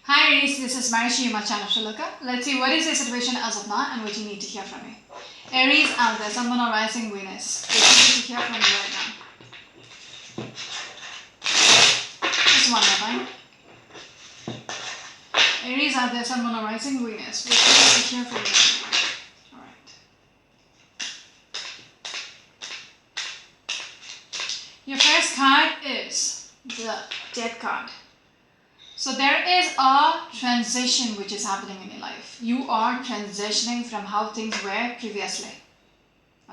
Hi Aries, this is Marishi, my channel Shalaka. Let's see what is the situation as of now and what you need to hear from me. Aries out there, Sun, Moon or Rising Venus. What you need to hear from me right now. Just one more time. Aries out there, Sun, Moon or Rising Venus. What you need to hear from me right now. Alright. Your first card is the Death card. So there is a transition which is happening in your life. You are transitioning from how things were previously.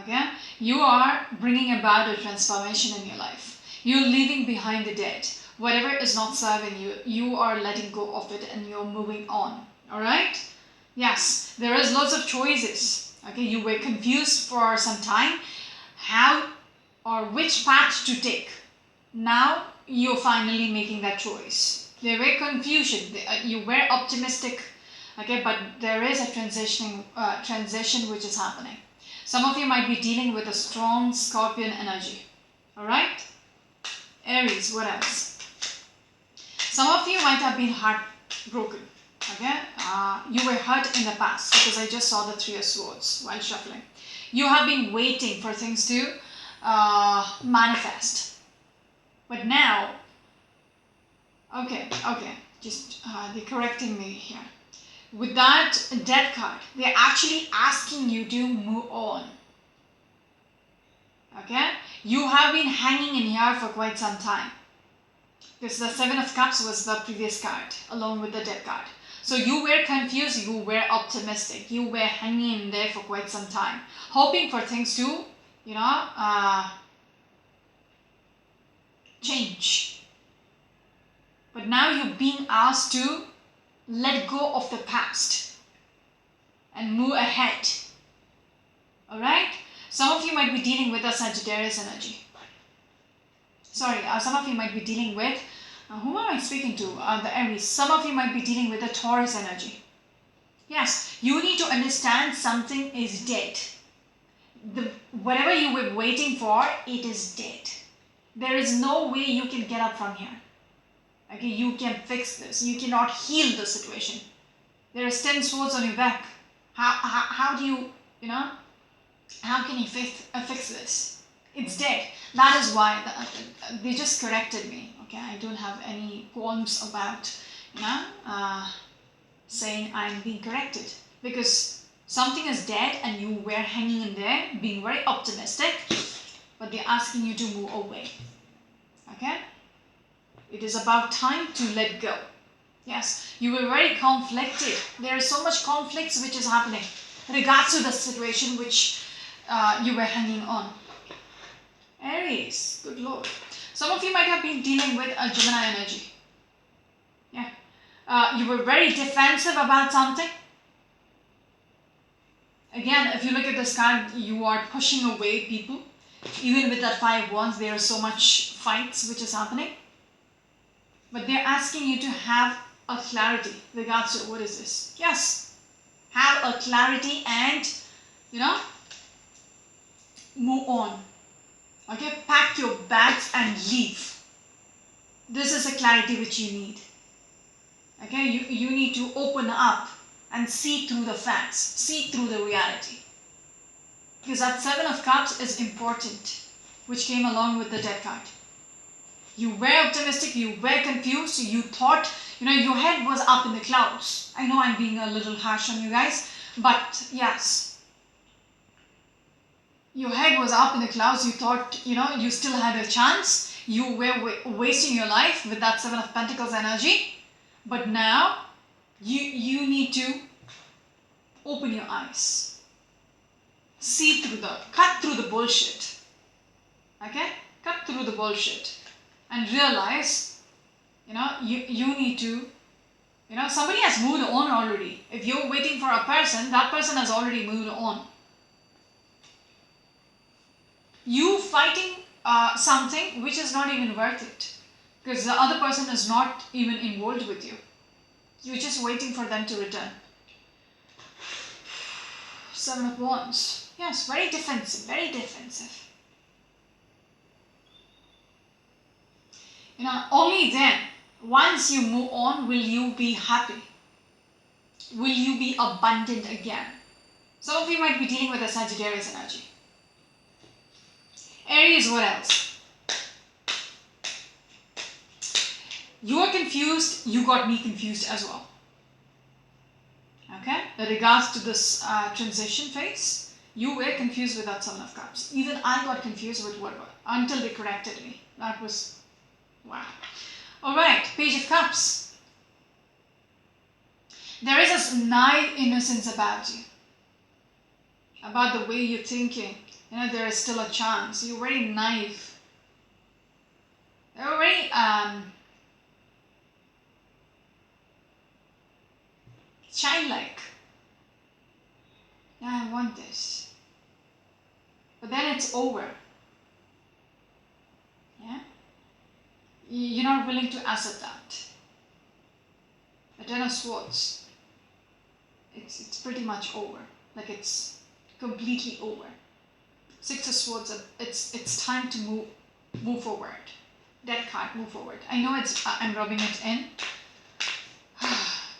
Okay? You are bringing about a transformation in your life. You're leaving behind the dead. Whatever is not serving you, you are letting go of it and you're moving on. Alright? Yes, there is lots of choices. Okay, you were confused for some time how or which path to take. Now you're finally making that choice. There were confusion. You were optimistic, okay, but there is a transition which is happening. Some of you might be dealing with a strong Scorpion energy. All right, Aries. What else? Some of you might have been heartbroken. Okay, you were hurt in the past because I just saw the Three of Swords while shuffling. You have been waiting for things to manifest, but now. Okay, just they're correcting me here. With that Death card, they're actually asking you to move on. Okay, you have been hanging in here for quite some time. Because the Seven of Cups was the previous card, along with the Death card. So you were confused, you were optimistic, you were hanging in there for quite some time, hoping for things to, change. But now you're being asked to let go of the past and move ahead. Alright? Some of you might be dealing with a Sagittarius energy. Sorry, some of you might be dealing with, who am I speaking to? The Aries. Some of you might be dealing with a Taurus energy. Yes, you need to understand something is dead. Whatever you were waiting for, it is dead. There is no way you can get up from here. Okay, you can fix this. You cannot heal the situation. There is 10 swords on your back. How do you, how can you fix this? It's dead. That is why they just corrected me. Okay, I don't have any qualms about, saying I'm being corrected. Because something is dead and you were hanging in there, being very optimistic, but they're asking you to move away. Okay? It is about time to let go. Yes, you were very conflicted. There is so much conflicts which is happening in regards to the situation which you were hanging on. Aries, good Lord. Some of you might have been dealing with a Gemini energy. Yeah. You were very defensive about something. Again, if you look at this card, you are pushing away people. Even with that Five of Wands, there are so much fights which is happening. But they're asking you to have a clarity regards to what is this. Yes, have a clarity and, move on. Okay, pack your bags and leave. This is a clarity which you need. Okay, you need to open up and see through the facts, see through the reality. Because that Seven of Cups is important, which came along with the Death card. You were optimistic, you were confused, you thought, your head was up in the clouds. I know I'm being a little harsh on you guys, but yes. Your head was up in the clouds, you thought, you still had a chance. You were wasting your life with that Seven of Pentacles energy. But now, you need to open your eyes. Cut through the bullshit. Okay? Cut through the bullshit. And realize, you need to, somebody has moved on already. If you're waiting for a person, that person has already moved on. You fighting something which is not even worth it. Because the other person is not even involved with you. You're just waiting for them to return. Seven of Wands. Yes, very defensive, very defensive. Only then, Once you move on, will you be happy? Will you be abundant again? Some of you might be dealing with a Sagittarius energy. Aries, what else? You are confused, you got me confused as well. Okay? In regards to this transition phase, you were confused with that Seven of Cups. Even I got confused with what until they corrected me. That was wow. Alright, Page of Cups. There is this naive innocence about you. About the way you're thinking. You know, there is still a chance. You're very naive. You're very childlike. Yeah, I want this. But then it's over. Yeah? You're not willing to accept that. The Ten of Swords. It's pretty much over. Like it's completely over. Six of Swords, it's time to move forward. Death card, move forward. I know it's I'm rubbing it in.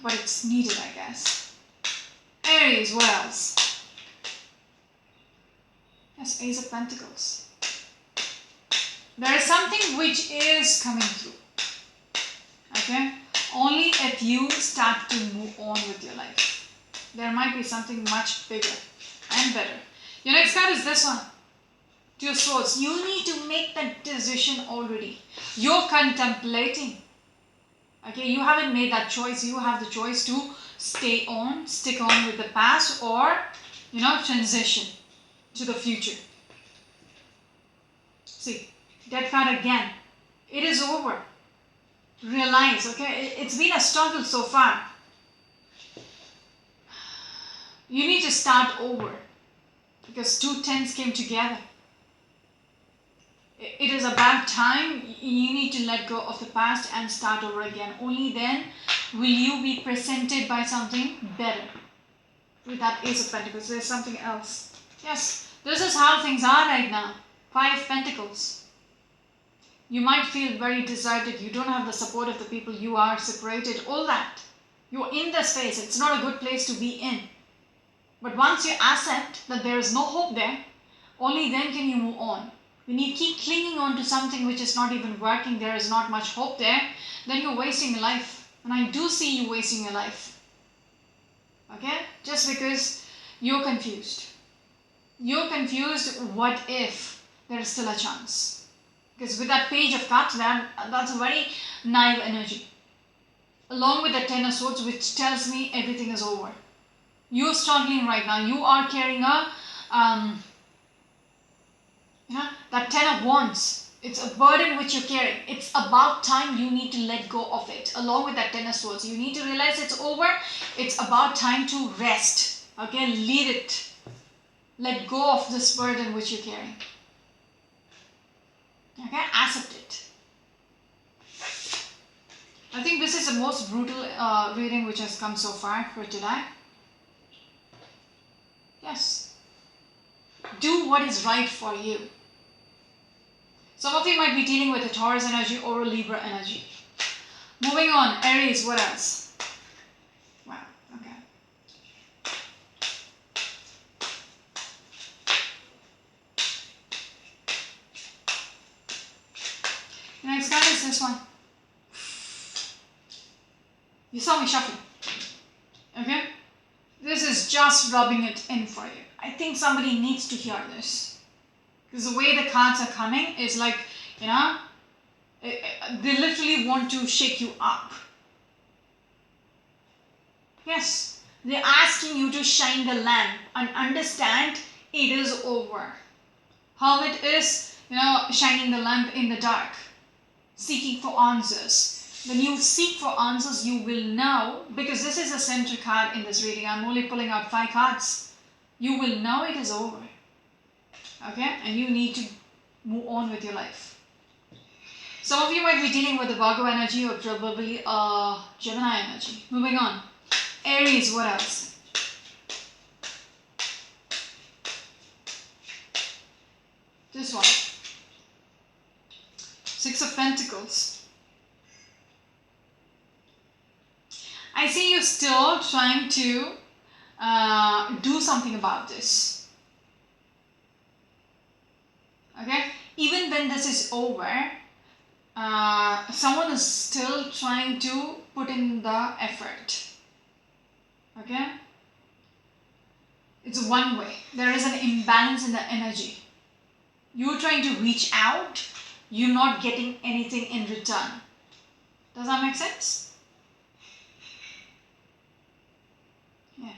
But it's needed, I guess. Aries, what else? Yes, Ace of Pentacles. There is something which is coming through. Okay? Only if you start to move on with your life. There might be something much bigger and better. Your next card is this one. Two of Swords. You need to make that decision already. You're contemplating. Okay, you haven't made that choice. You have the choice to stick on with the past, or, you know, transition to the future. See, Death card again. It is over. Realize, okay, it's been a struggle so far. You need to start over because two tens came together. It is about time. You need to let go of the past and start over again. Only then will you be presented by something better. With that Ace of Pentacles, there's something else. Yes, this is how things are right now. Five of Pentacles. You might feel very deserted. You don't have the support of the people. You are separated. All that. You're in this space. It's not a good place to be in. But once you accept that there is no hope there, only then can you move on. When you keep clinging on to something which is not even working, there is not much hope there, then you're wasting your life. And I do see you wasting your life. Okay? Just because you're confused. You're confused, what if there is still a chance? Because with that Page of Cups, that's a very naive energy. Along with the Ten of Swords, which tells me everything is over. You're struggling right now. You are carrying a, that Ten of Wands. It's a burden which you're carrying. It's about time you need to let go of it. Along with that Ten of Swords, you need to realize it's over. It's about time to rest. Okay, leave it. Let go of this burden which you're carrying. Okay, accept it. I think this is the most brutal reading which has come so far for today. Yes. Do what is right for you. Some of you might be dealing with a Taurus energy or a Libra energy. Moving on, Aries, what else? Wow, okay. The next card is this one. You saw me shuffle. Okay? This is just rubbing it in for you. I think somebody needs to hear this. Because the way the cards are coming is like, you know, they literally want to shake you up. Yes, they're asking you to shine the lamp and understand it is over. How it is, you know, shining the lamp in the dark, seeking for answers. When you seek for answers, you will know, because this is a center card in this reading. I'm only pulling out 5 cards. You will know it is over. Okay? And you need to move on with your life. Some of you might be dealing with the Virgo energy or probably Gemini energy. Moving on. Aries, what else? This one. Six of Pentacles. I see you still trying to do something about this. Okay, even when this is over, someone is still trying to put in the effort. Okay, it's one way. There is an imbalance in the energy. You're trying to reach out, you're not getting anything in return. Does that make sense? Yeah.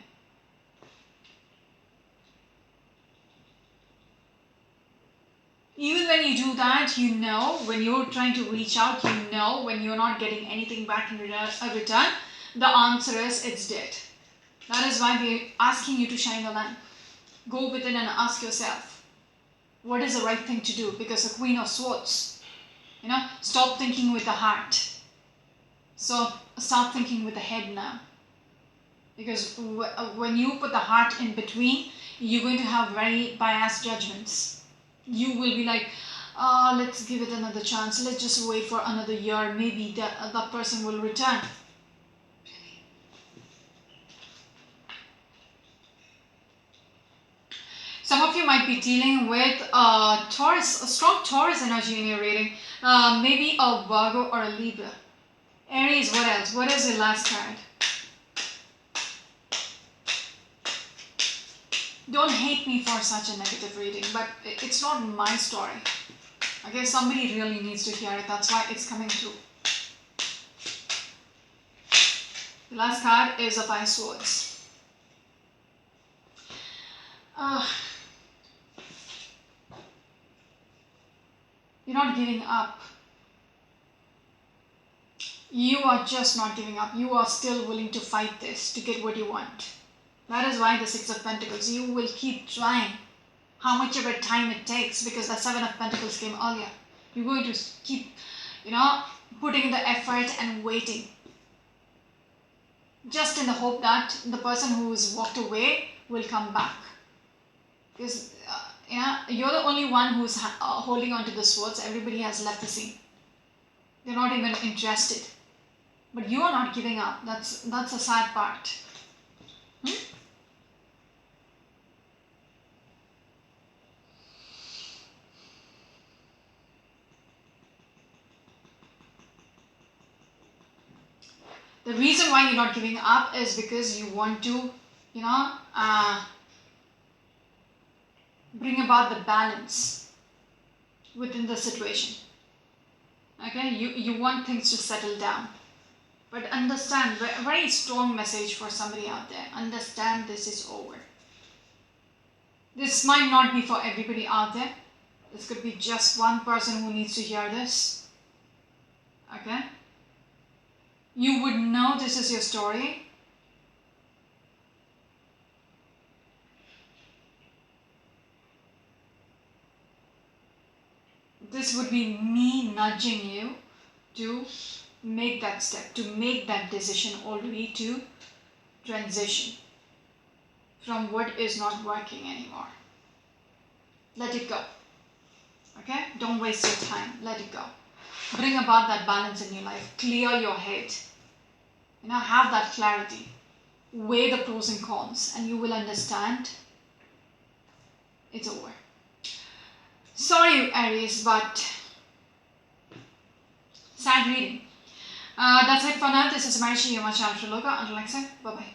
Even when you do that, you know, when you're trying to reach out, you know, when you're not getting anything back in return, the answer is it's dead. That is why we're asking you to shine the lamp. Go within and ask yourself, what is the right thing to do? Because the Queen of Swords, stop thinking with the heart. So start thinking with the head now. Because when you put the heart in between, you're going to have very biased judgments. You will be like, let's give it another chance. Let's just wait for another year. Maybe that person will return. Some of you might be dealing with a strong Taurus energy in your reading. Maybe a Virgo or a Libra. Aries, what else? What is your last card? Don't hate me for such a negative reading, but it's not my story. Okay, somebody really needs to hear it. That's why it's coming through. The last card is a Five of Swords. You're not giving up. You are just not giving up. You are still willing to fight this to get what you want. That is why the Six of Pentacles. You will keep trying. How much of a time it takes, because the Seven of Pentacles came earlier. You're going to keep, putting the effort and waiting. Just in the hope that the person who's walked away will come back. Because, you're the only one who's holding on to the swords. Everybody has left the scene. They're not even interested. But you are not giving up. That's a sad part. The reason why you're not giving up is because you want to, bring about the balance within the situation. Okay, you want things to settle down. But understand, very strong message for somebody out there. Understand this is over. This might not be for everybody out there. This could be just one person who needs to hear this. Okay? You would know this is your story. This would be me nudging you to make that step, to make that decision already, to transition from what is not working anymore. Let it go. Okay? Don't waste your time. Let it go. Bring about that balance in your life. Clear your head. Have that clarity. Weigh the pros and cons, and you will understand it's over. Sorry, Aries, but sad reading. That's it for now. This is Marishi, your channel. Until next time, bye-bye.